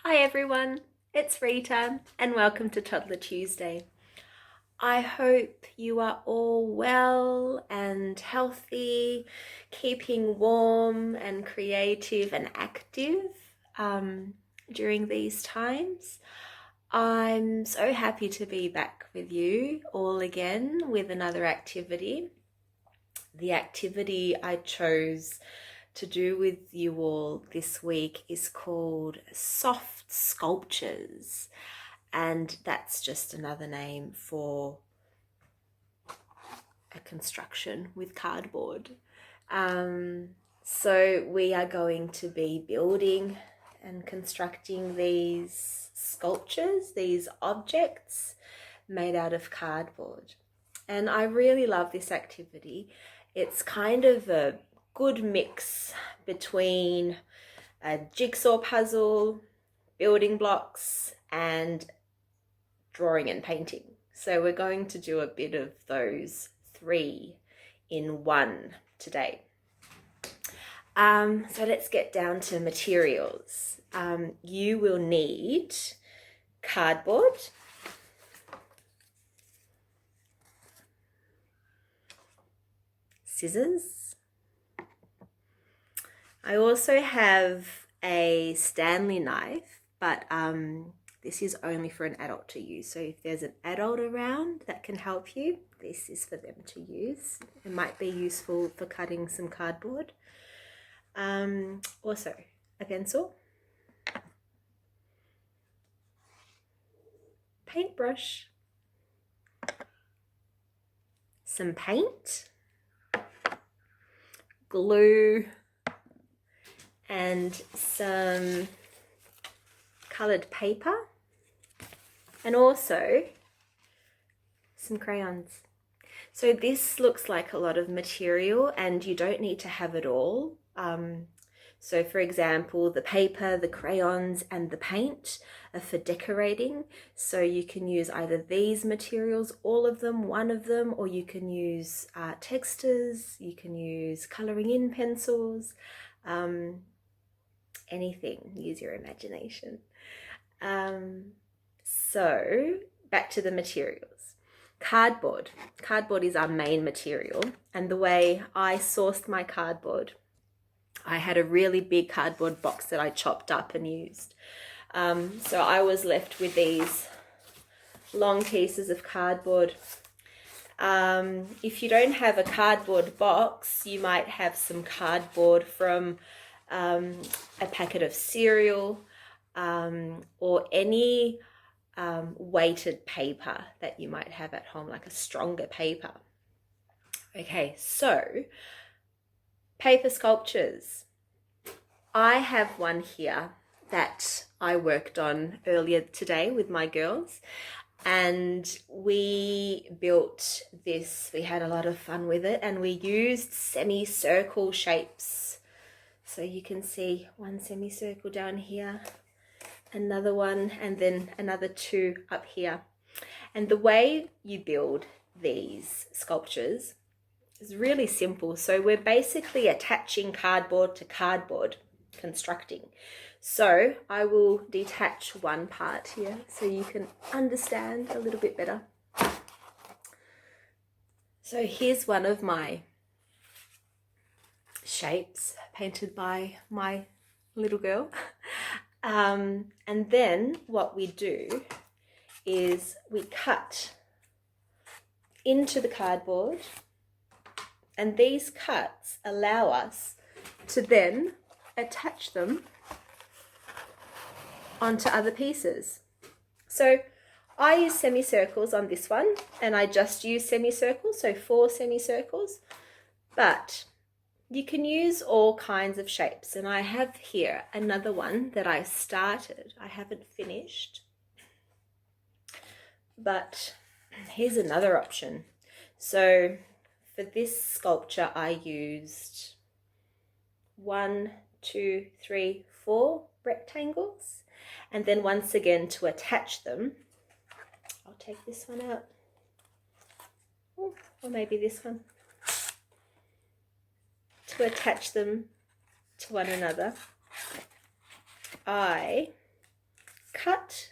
Hi everyone, it's Rita and welcome to Toddler Tuesday. I hope you are all well and healthy, keeping warm and creative and active during these times. I'm so happy to be back with you all again with another activity. The activity I chose to do with you all this week is called soft sculptures, and that's just another name for a construction with cardboard. So we are going to be building and constructing these sculptures, these objects made out of cardboard. And I really love this activity. It's kind of a good mix between a jigsaw puzzle, building blocks, and drawing and painting. So we're going to do a bit of those three in one today. So let's get down to materials. You will need cardboard, scissors. I also have a Stanley knife, but this is only for an adult to use. So if there's an adult around that can help you, this is for them to use. It might be useful for cutting some cardboard. Also, a pencil, paintbrush, some paint, glue, and some coloured paper, and also some crayons. So this looks like a lot of material and you don't need to have it all. So for example, the paper, the crayons, and the paint are for decorating. So you can use either these materials, all of them, one of them, or you can use textures, you can use colouring in pencils, anything, use your imagination. So back to the materials. Cardboard. Cardboard is our main material, and the way I sourced my cardboard, I had a really big cardboard box that I chopped up and used. So I was left with these long pieces of cardboard. If you don't have a cardboard box, you might have some cardboard from a packet of cereal or any weighted paper that you might have at home, like a stronger paper. Okay, so paper sculptures. I have one here that I worked on earlier today with my girls, and we built this. We had a lot of fun with it, and we used semicircle shapes. So you can see one semicircle down here, another one, and then another two up here. And the way you build these sculptures is really simple. So we're basically attaching cardboard to cardboard, constructing. So I will detach one part here so you can understand a little bit better. So here's one of my shapes painted by my little girl. And then what we do is we cut into the cardboard, and these cuts allow us to then attach them onto other pieces. So I use semicircles on this one, and I just use semicircles, so 4 semicircles, but you can use all kinds of shapes. And I have here another one that I started. I haven't finished, but here's another option. So for this sculpture, I used 1, 2, 3, 4 rectangles. And then once again, to attach them, I'll take this one out, or maybe this one. To attach them to one another, I cut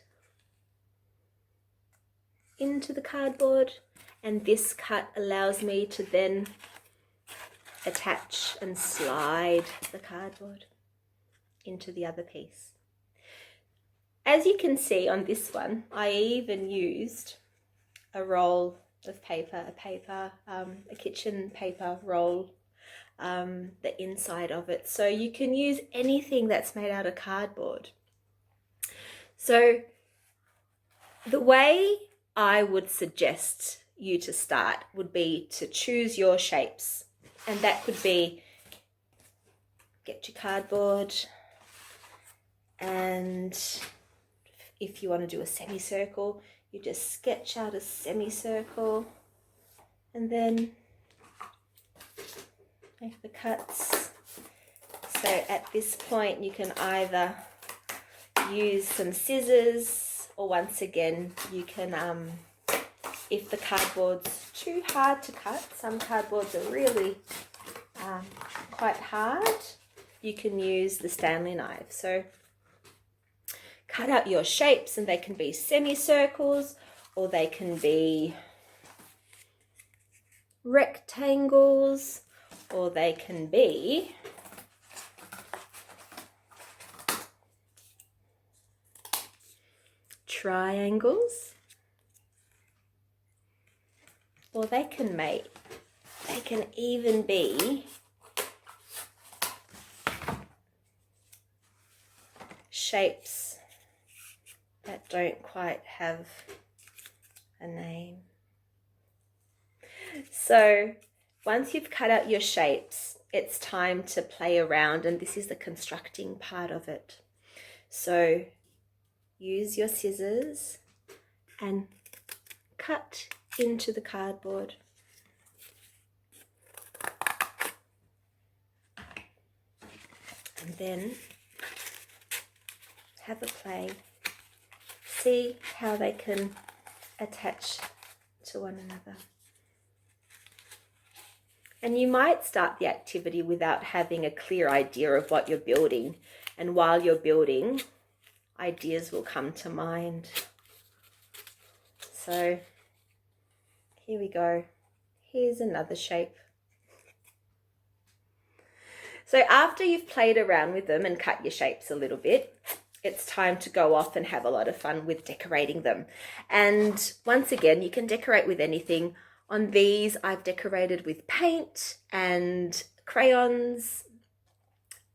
into the cardboard, and this cut allows me to then attach and slide the cardboard into the other piece. As you can see on this one, I even used a roll of paper, a kitchen paper roll, the inside of it. So you can use anything that's made out of cardboard. So the way I would suggest you to start would be to choose your shapes. And that could be, get your cardboard, and if you want to do a semicircle, you just sketch out a semicircle and then make the cuts. So at this point you can either use some scissors, or once again you can, if the cardboard's too hard to cut, some cardboards are really quite hard, you can use the Stanley knife. So cut out your shapes, and they can be semicircles or they can be rectangles, or they can be triangles, or they can even be shapes that don't quite have a name. So once you've cut out your shapes, it's time to play around, and this is the constructing part of it. So use your scissors and cut into the cardboard. And then have a play. See how they can attach to one another. And you might start the activity without having a clear idea of what you're building. And while you're building, ideas will come to mind. So here we go. Here's another shape. So after you've played around with them and cut your shapes a little bit, it's time to go off and have a lot of fun with decorating them. And once again, you can decorate with anything. On these, I've decorated with paint and crayons,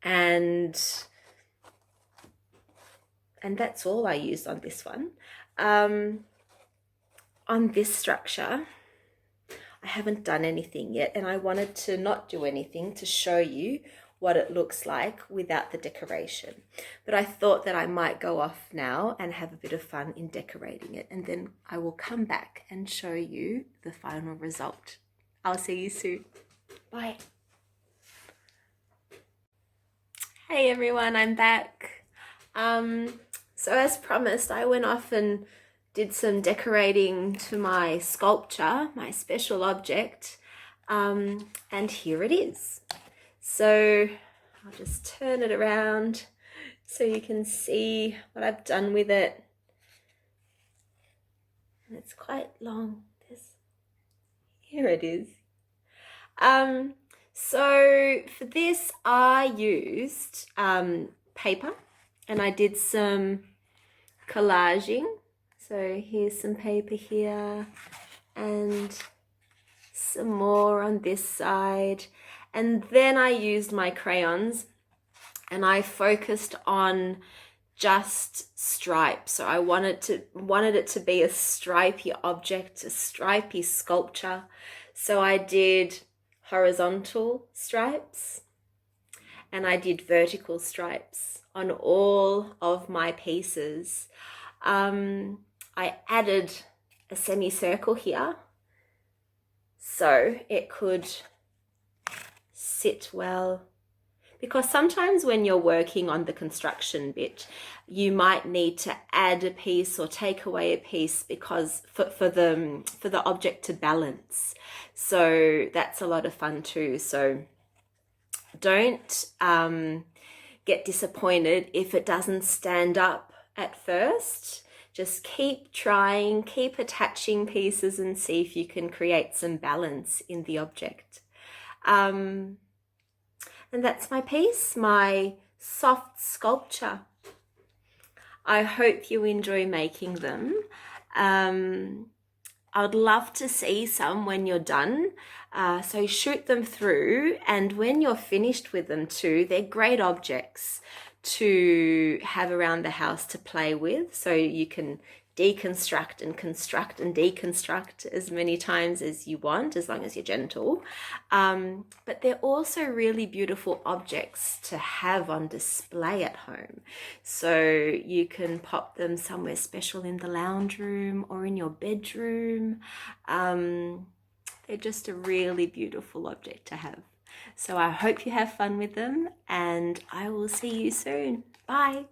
and that's all I used on this one. On this structure, I haven't done anything yet, and I wanted to not do anything to show you what it looks like without the decoration. But I thought that I might go off now and have a bit of fun in decorating it, and then I will come back and show you the final result. I'll see you soon. Bye. Hey everyone, I'm back. So as promised, I went off and did some decorating to my sculpture, my special object, and here it is. So I'll just turn it around so you can see what I've done with it. And it's quite long. Here it is. So for this I used paper, and I did some collaging. So here's some paper here and some more on this side. And then I used my crayons and I focused on just stripes. So I wanted it to be a stripy object, a stripy sculpture. So I did horizontal stripes and I did vertical stripes on all of my pieces. I added a semicircle here so it could sit well, because sometimes when you're working on the construction bit, you might need to add a piece or take away a piece because for the object to balance. So that's a lot of fun too. So don't get disappointed if it doesn't stand up at first. Just keep trying, keep attaching pieces and see if you can create some balance in the object. And that's my piece, my soft sculpture. I hope you enjoy making them. I'd love to see some when you're done. So shoot them through, and when you're finished with them too, they're great objects to have around the house to play with. So you can deconstruct and construct and deconstruct as many times as you want, as long as you're gentle. But they're also really beautiful objects to have on display at home. So you can pop them somewhere special in the lounge room or in your bedroom. They're just a really beautiful object to have. So I hope you have fun with them, and I will see you soon. Bye.